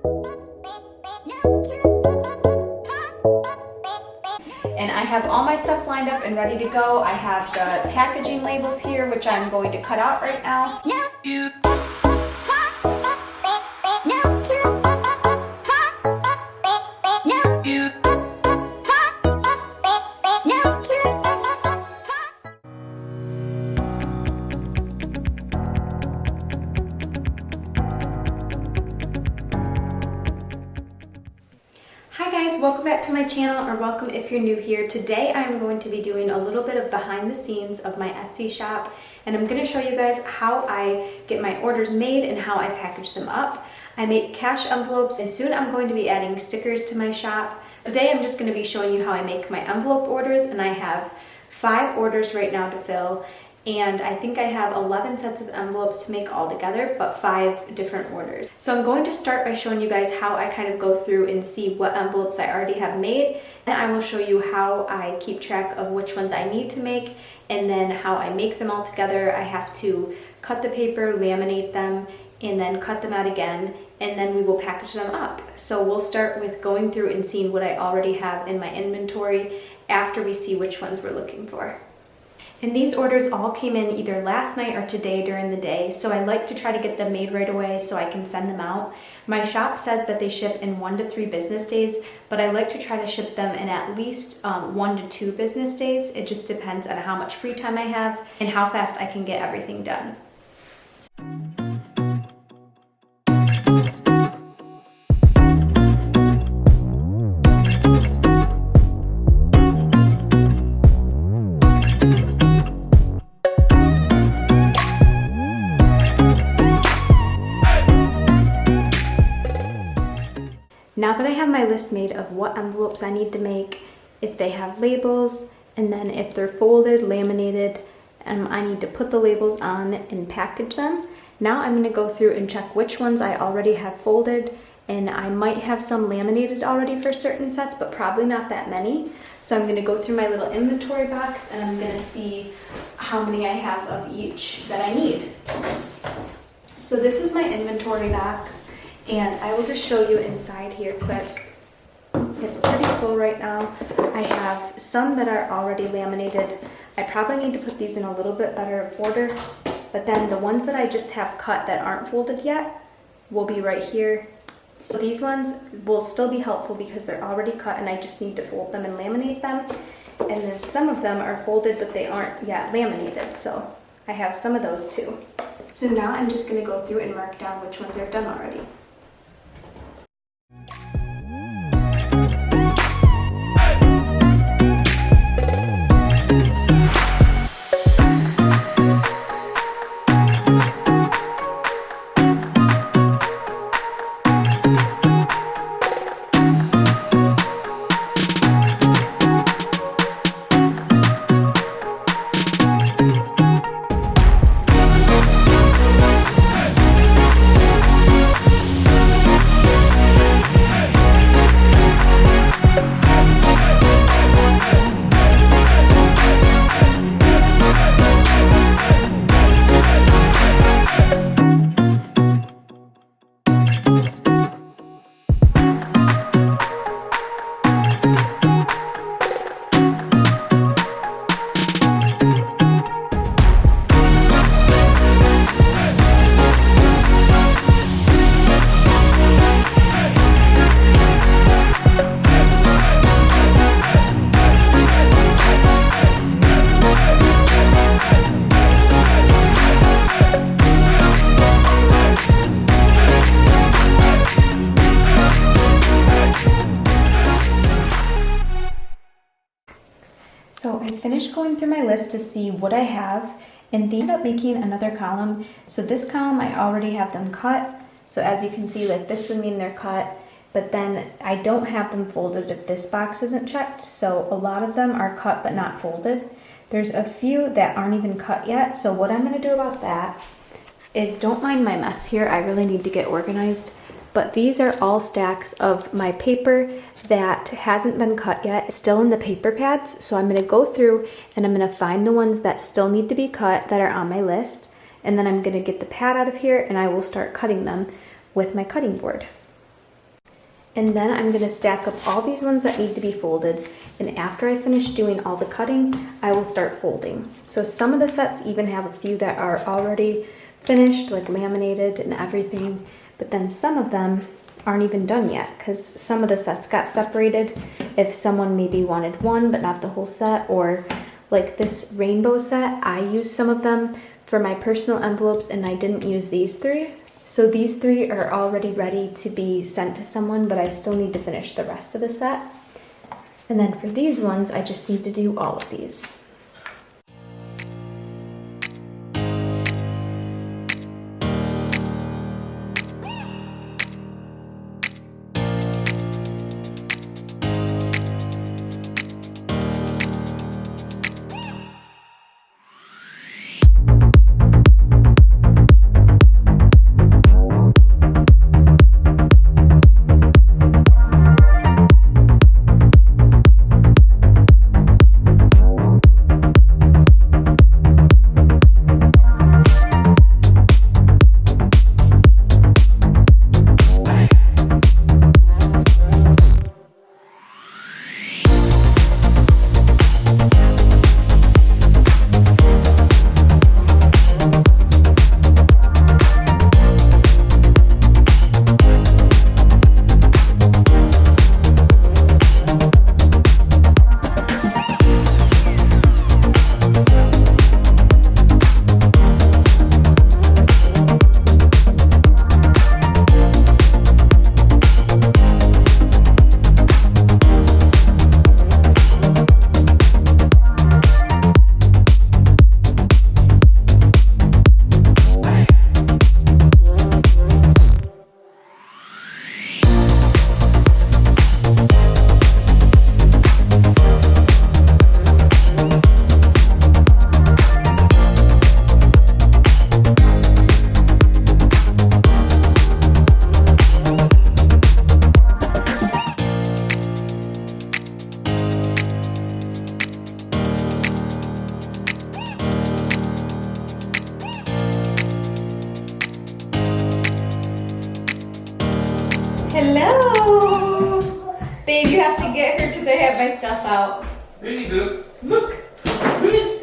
And I have all my stuff lined up and ready to go. I have the packaging labels here, which I'm going to cut out right now. Hi guys, welcome back to my channel, or welcome if you're new here. Today I'm going to be doing a little bit of behind the scenes of my Etsy shop, and I'm going to show you guys how I get my orders made and how I package them up. I make cash envelopes, and soon I'm going to be adding stickers to my shop. Today I'm just going to be showing you how I make my envelope orders, and I have 5 orders right now to fill. And I think I have 11 sets of envelopes to make all together, but 5 different orders. So I'm going to start by showing you guys how I kind of go through and see what envelopes I already have made. And I will show you how I keep track of which ones I need to make, and then how I make them all together. I have to cut the paper, laminate them, and then cut them out again, and then we will package them up. So we'll start with going through and seeing what I already have in my inventory after we see which ones we're looking for. And these orders all came in either last night or today during the day, so I like to try to get them made right away so I can send them out. My shop says that they ship in 1 to 3 business days, but I like to try to ship them in at least 1 to 2 business days. It just depends on how much free time I have and how fast I can get everything done. Now that I have my list made of what envelopes I need to make, if they have labels, and then if they're folded, laminated, I need to put the labels on and package them. Now I'm going to go through and check which ones I already have folded, and I might have some laminated already for certain sets, but probably not that many. So I'm going to go through my little inventory box, and I'm going to see how many I have of each that I need. So this is my inventory box. And I will just show you inside here quick. It's pretty full right now. I have some that are already laminated. I probably need to put these in a little bit better order, but then the ones that I just have cut that aren't folded yet will be right here. These ones will still be helpful because they're already cut and I just need to fold them and laminate them. And then some of them are folded but they aren't yet laminated, so I have some of those too. So now I'm just going to go through and mark down which ones I've done already. So I finished going through my list to see what I have, and they ended up making another column. So this column, I already have them cut. So as you can see, like this would mean they're cut, but then I don't have them folded if this box isn't checked. So a lot of them are cut but not folded. There's a few that aren't even cut yet. So what I'm gonna do about that is, don't mind my mess here, I really need to get organized. But these are all stacks of my paper that hasn't been cut yet. It's still in the paper pads. So I'm gonna go through and I'm gonna find the ones that still need to be cut that are on my list. And then I'm gonna get the pad out of here and I will start cutting them with my cutting board. And then I'm gonna stack up all these ones that need to be folded. And after I finish doing all the cutting, I will start folding. So some of the sets even have a few that are already finished, like laminated and everything. But then some of them aren't even done yet because some of the sets got separated. If someone maybe wanted one but not the whole set, or like this rainbow set, I used some of them for my personal envelopes and I didn't use these three. So these three are already ready to be sent to someone, but I still need to finish the rest of the set. And then for these ones, I just need to do all of these. Hello! Babe, you have to get her because I have my stuff out. Really good. Look! Really?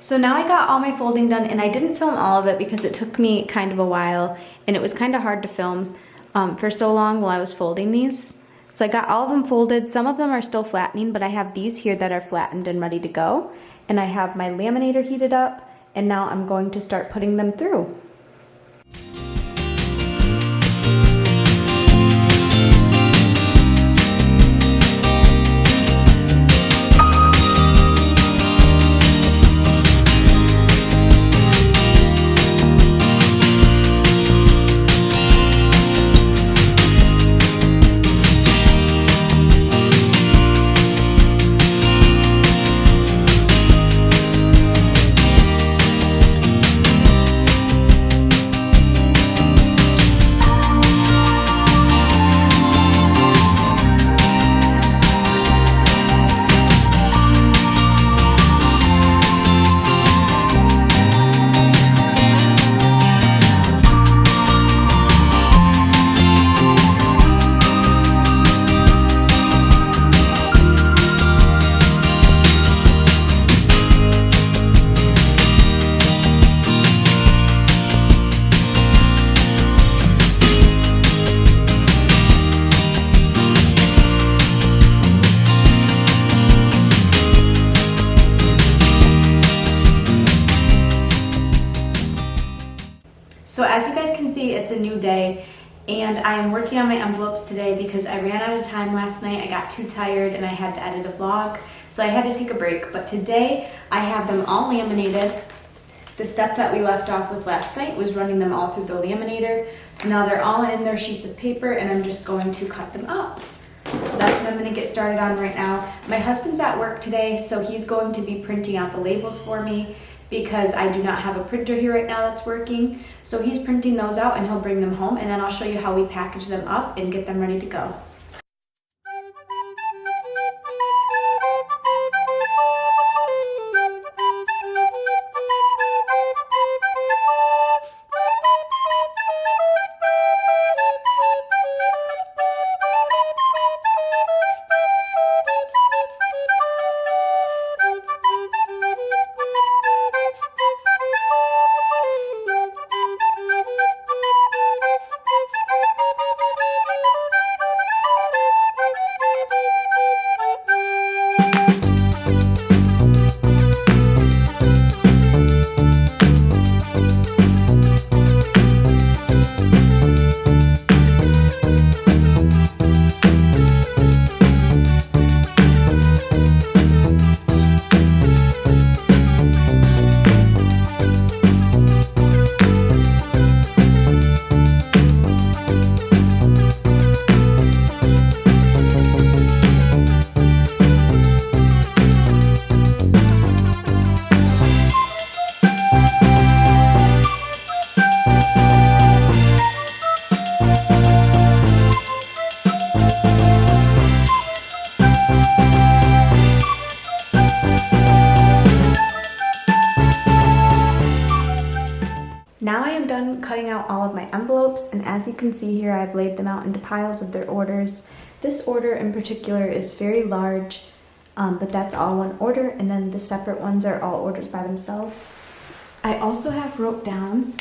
So now I got all my folding done, and I didn't film all of it because it took me kind of a while and it was kind of hard to film for so long while I was folding these. So I got all of them folded. Some of them are still flattening, but I have these here that are flattened and ready to go. And I have my laminator heated up, and now I'm going to start putting them through. So as you guys can see, it's a new day and I am working on my envelopes today because I ran out of time last night. I got too tired and I had to edit a vlog, so I had to take a break. But today I have them all laminated. The step that we left off with last night was running them all through the laminator. So now they're all in their sheets of paper and I'm just going to cut them up. So that's what I'm going to get started on right now. My husband's at work today, so he's going to be printing out the labels for me because I do not have a printer here right now that's working. So he's printing those out and he'll bring them home, and then I'll show you how we package them up and get them ready to go. Now I am done cutting out all of my envelopes, and as you can see here, I've laid them out into piles of their orders. This order in particular is very large, but that's all one order, and then the separate ones are all orders by themselves. I also have wrote down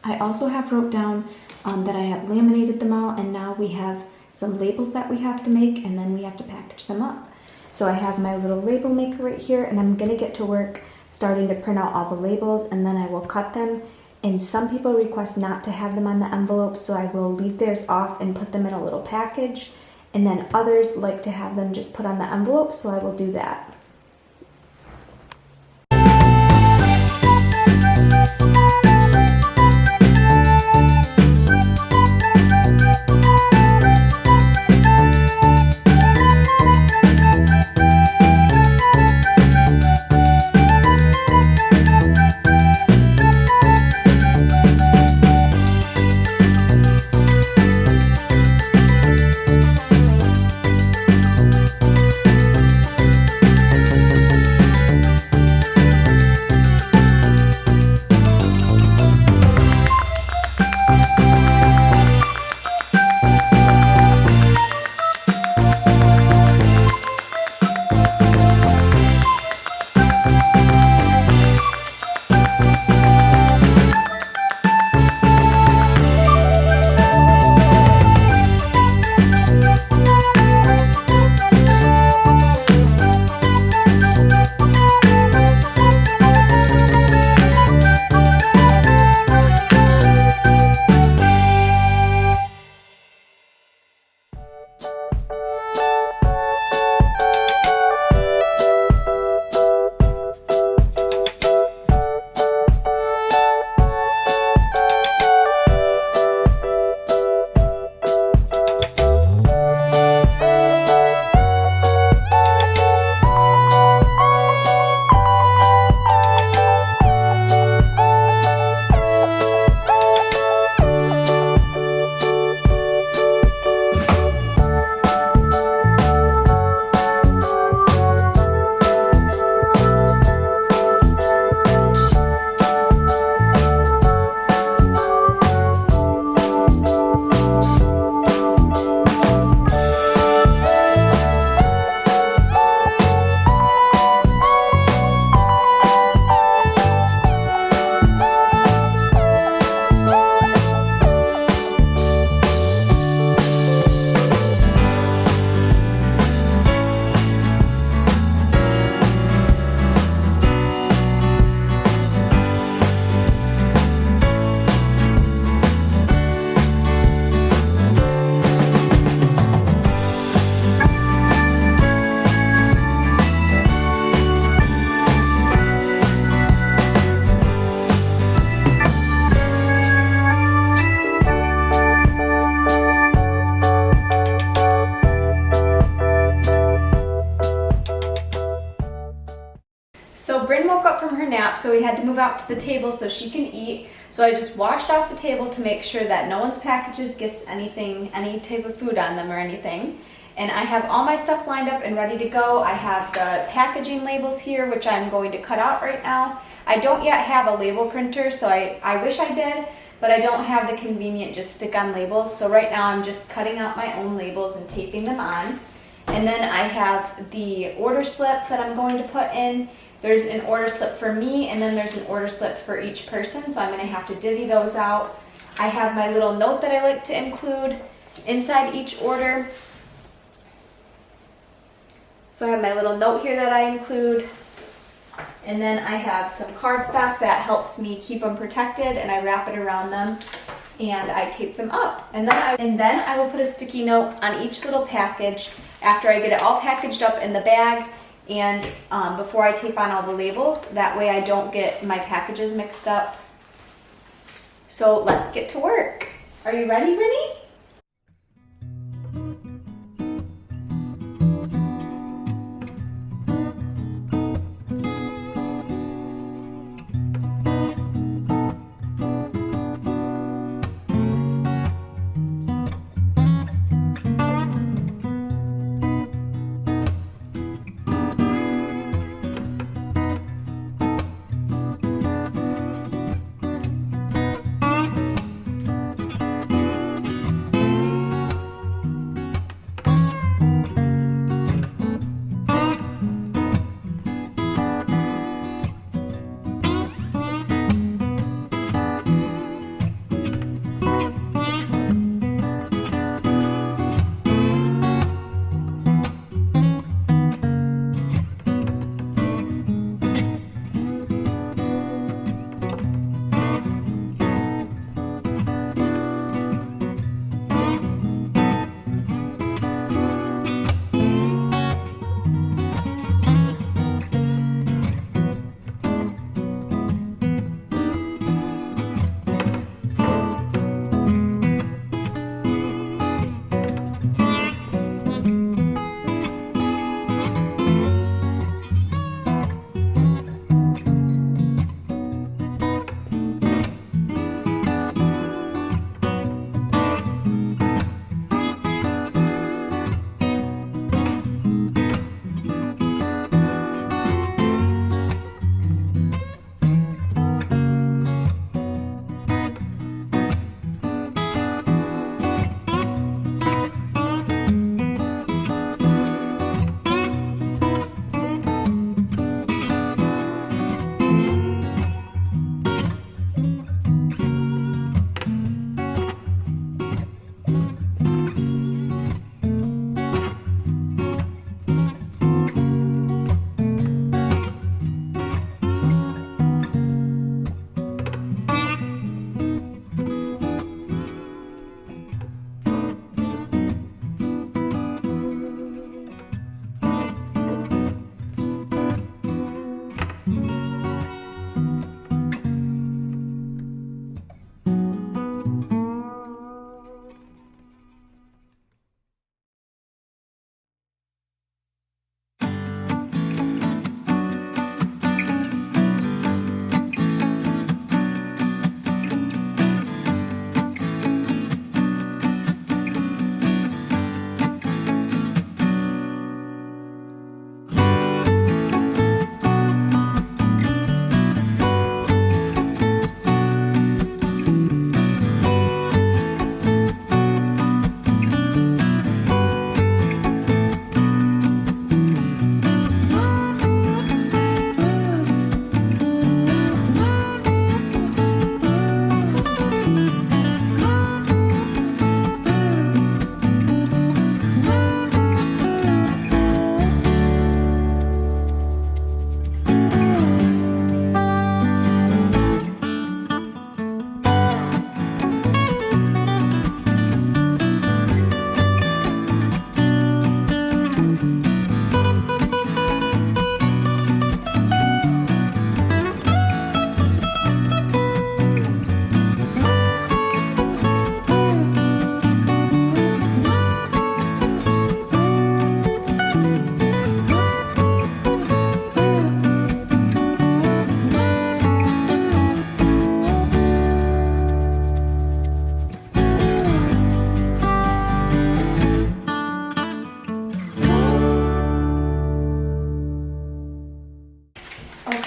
that I have laminated them all, and now we have some labels that we have to make, and then we have to package them up. So I have my little label maker right here, and I'm gonna get to work starting to print out all the labels, and then I will cut them. And some people request not to have them on the envelope, so I will leave theirs off and put them in a little package. And then others like to have them just put on the envelope, so I will do that. So Bryn woke up from her nap, so we had to move out to the table so she can eat. So I just washed off the table to make sure that no one's packages gets anything, any type of food on them or anything. And I have all my stuff lined up and ready to go. I have the packaging labels here, which I'm going to cut out right now. I don't yet have a label printer, so I wish I did, but I don't have the convenient just stick-on labels. So right now I'm just cutting out my own labels and taping them on. And then I have the order slip that I'm going to put in. There's an order slip for me, and then there's an order slip for each person, so I'm going to have to divvy those out. I have my little note that I like to include inside each order. So I have my little note here that I include, and then I have some cardstock that helps me keep them protected, and I wrap it around them and I tape them up. And then I will put a sticky note on each little package after I get it all packaged up in the bag and before I tape on all the labels. That way I don't get my packages mixed up. So let's get to work. Are you ready, Brittany?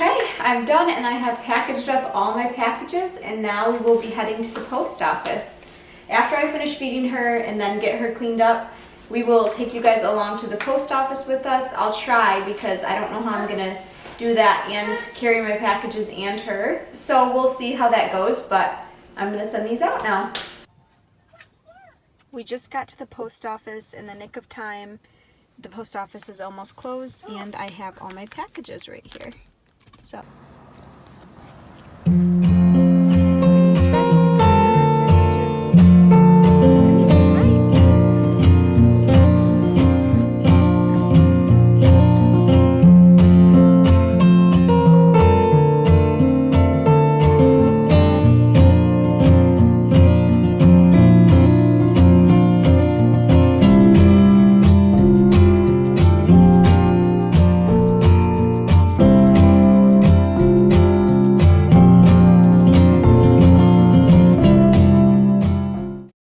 Okay, I'm done and I have packaged up all my packages, and now we will be heading to the post office. After I finish feeding her and then get her cleaned up, we will take you guys along to the post office with us. I'll try because I don't know how I'm gonna do that and carry my packages and her. So we'll see how that goes, but I'm gonna send these out now. We just got to the post office in the nick of time. The post office is almost closed and I have all my packages right here. So